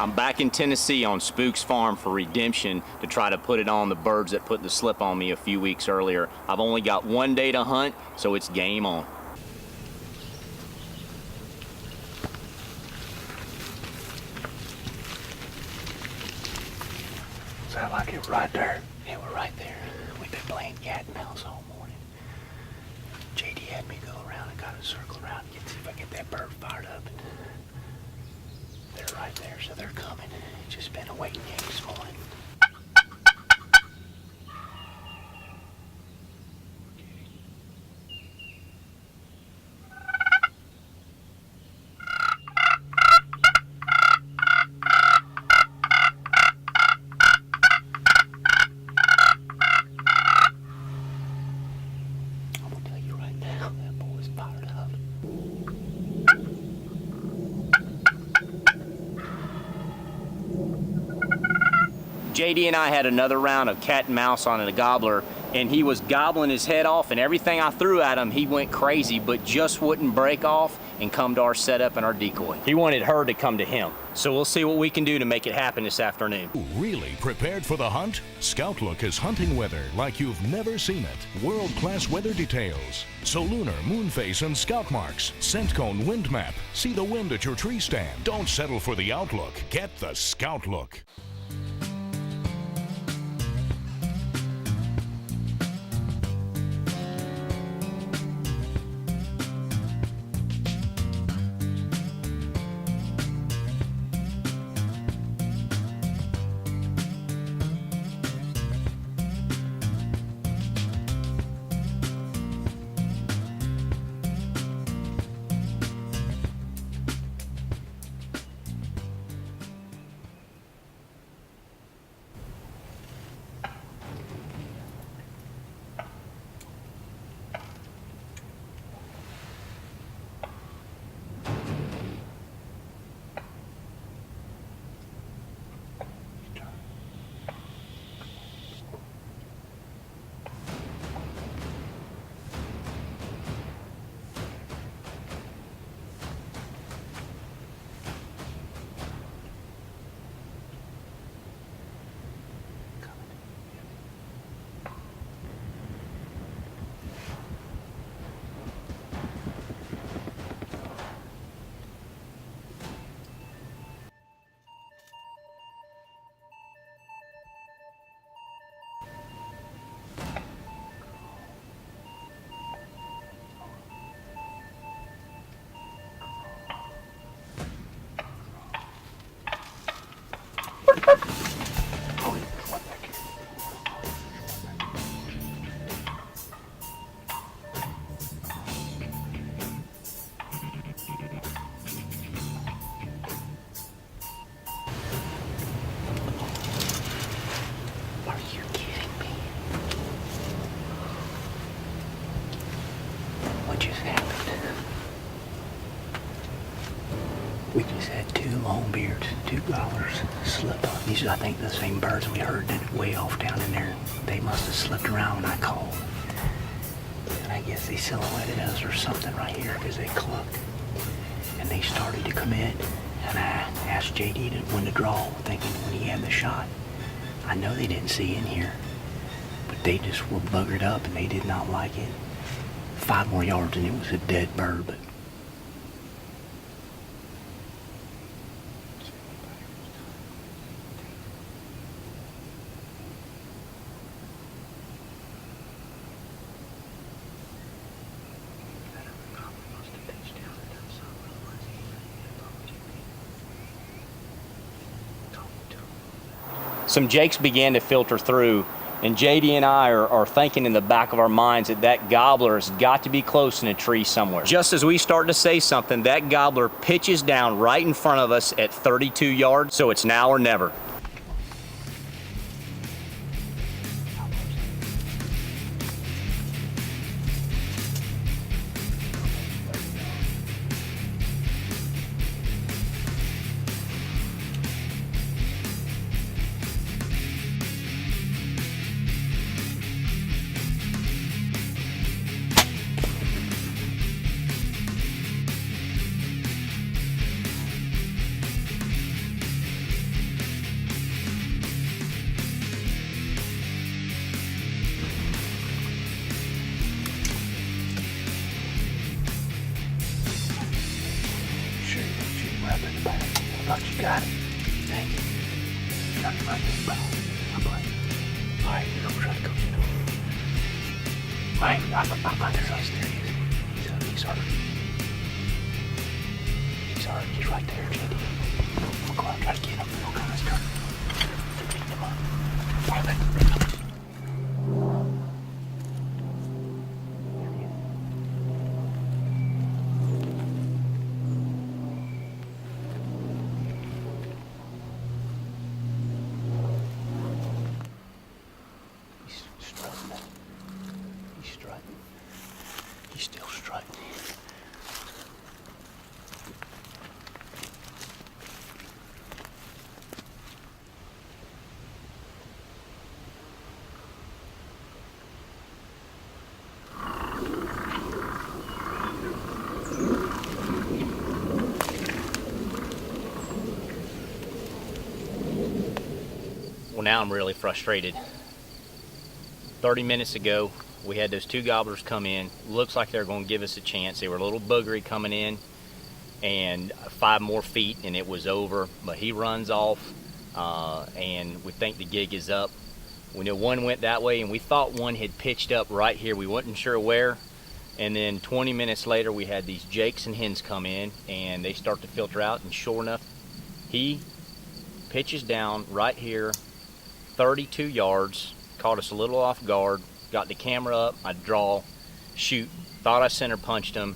I'm back in Tennessee on Spook's Farm for redemption to try to put it on the birds that put the slip on me a few weeks earlier. I've only got 1 day to hunt, so it's game on. Sound like it right there. Yeah, we're right there. We've been playing cat and mouse all morning. JD had me go around and got a circle around and see if I can get that bird fired up. And they're right there, so they're coming. It's just been a waiting game this morning. JD and I had another round of cat and mouse on a gobbler, and he was gobbling his head off, and everything I threw at him, he went crazy, but just wouldn't break off and come to our setup and our decoy. He wanted her to come to him. So we'll see what we can do to make it happen this afternoon. Really prepared for the hunt? Scout Look is hunting weather like you've never seen it. World-class weather details. Solunar, Moonface, and Scout Marks. Scent Cone wind map. See the wind at your tree stand. Don't settle for the Outlook. Get the Scout Look. We just had 2 longbeards, 2 gobblers slip up. These are, I think, the same birds we heard that way off down in there. They must have slipped around when I called. And I guess they silhouetted us or something right here because they clucked. And they started to come in. And I asked JD when to draw, thinking when he had the shot. I know they didn't see in here, but they just were buggered up and they did not like it. 5 more yards and it was a dead bird, but some jakes began to filter through, and JD and I are thinking in the back of our minds that that gobbler has got to be close in a tree somewhere. Just as we start to say something, that gobbler pitches down right in front of us at 32 yards, so it's now or never. Look, you got it. Thank you. Got it right there, bro. Alright, you're gonna try to go get him. Wait, I find there's us. There he is. He's hurt. He's hurt. He's right there, JD. We'll go out and try to get him. Okay, let's go. Beat him up. Alright, he's still strutting. Well, now I'm really frustrated. 30 minutes ago, we had those 2 gobblers come in. Looks like they're going to give us a chance. They were a little boogery coming in, and 5 more feet and it was over. But he runs off, and we think the gig is up. We know one went that way, and we thought one had pitched up right here. We wasn't sure where. And then 20 minutes later, we had these jakes and hens come in, and they start to filter out. And sure enough, he pitches down right here, 32 yards. Caught us a little off guard. Got the camera up, I draw, shoot, thought I center punched him.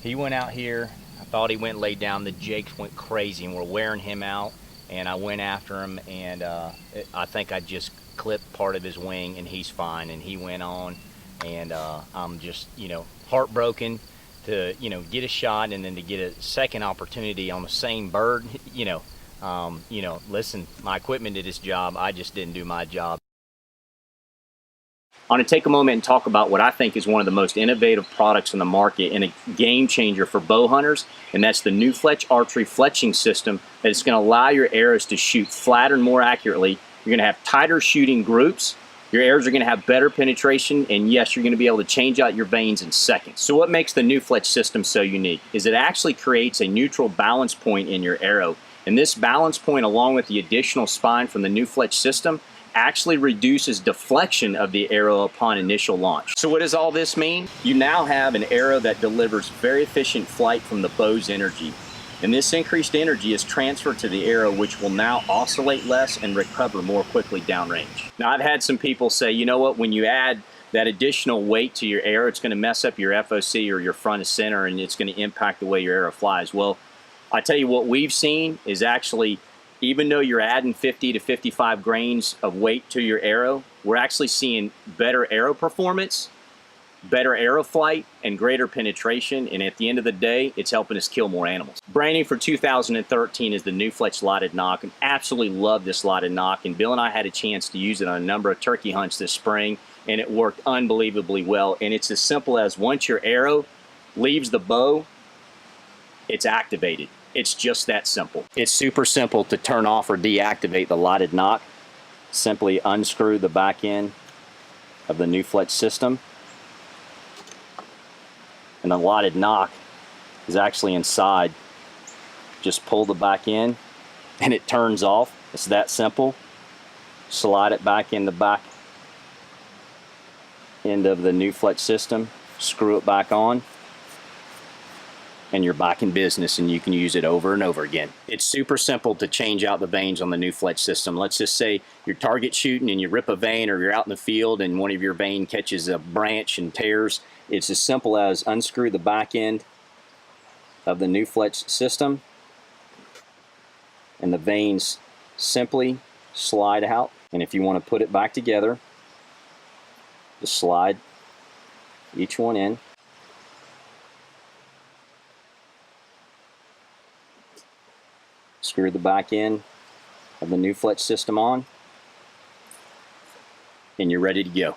He went out here, I thought he went laid down. The jakes went crazy and were wearing him out, and I went after him, and I think I just clipped part of his wing, and he's fine, and he went on, and I'm just, heartbroken to, get a shot and then to get a second opportunity on the same bird. Listen, my equipment did its job, I just didn't do my job. I want to take a moment and talk about what I think is one of the most innovative products in the market and a game changer for bow hunters, and that's the NuFletch Archery Fletching System that is going to allow your arrows to shoot flatter and more accurately. You're going to have tighter shooting groups, your arrows are going to have better penetration, and yes, you're going to be able to change out your vanes in seconds. So what makes the NuFletch system so unique is it actually creates a neutral balance point in your arrow, and this balance point, along with the additional spine from the NuFletch system, actually reduces deflection of the arrow upon initial launch. So what does all this mean? You now have an arrow that delivers very efficient flight from the bow's energy. And this increased energy is transferred to the arrow, which will now oscillate less and recover more quickly downrange. Now, I've had some people say, you know what, when you add that additional weight to your arrow, it's going to mess up your FOC or your front of center, and it's going to impact the way your arrow flies. Well, I tell you what we've seen is actually, even though you're adding 50 to 55 grains of weight to your arrow, we're actually seeing better arrow performance, better arrow flight, and greater penetration, and at the end of the day, it's helping us kill more animals. Branding for 2013 is the NuFletch Lighted Nock, and absolutely love this lighted nock, and Bill and I had a chance to use it on a number of turkey hunts this spring, and it worked unbelievably well. And it's as simple as once your arrow leaves the bow, it's activated. It's just that simple. It's super simple to turn off or deactivate the lighted nock. Simply unscrew the back end of the NuFletch system, and the lighted nock is actually inside. Just pull the back in and it turns off. It's that simple. Slide it back in the back end of the NuFletch system, screw it back on, and you're back in business, and you can use it over and over again. It's super simple to change out the vanes on the NuFletch system. Let's just say you're target shooting and you rip a vane, or you're out in the field and one of your vane catches a branch and tears. It's as simple as unscrew the back end of the NuFletch system, and the vanes simply slide out. And if you want to put it back together, just slide each one in. Screw the back end of the NuFletch system on, and you're ready to go.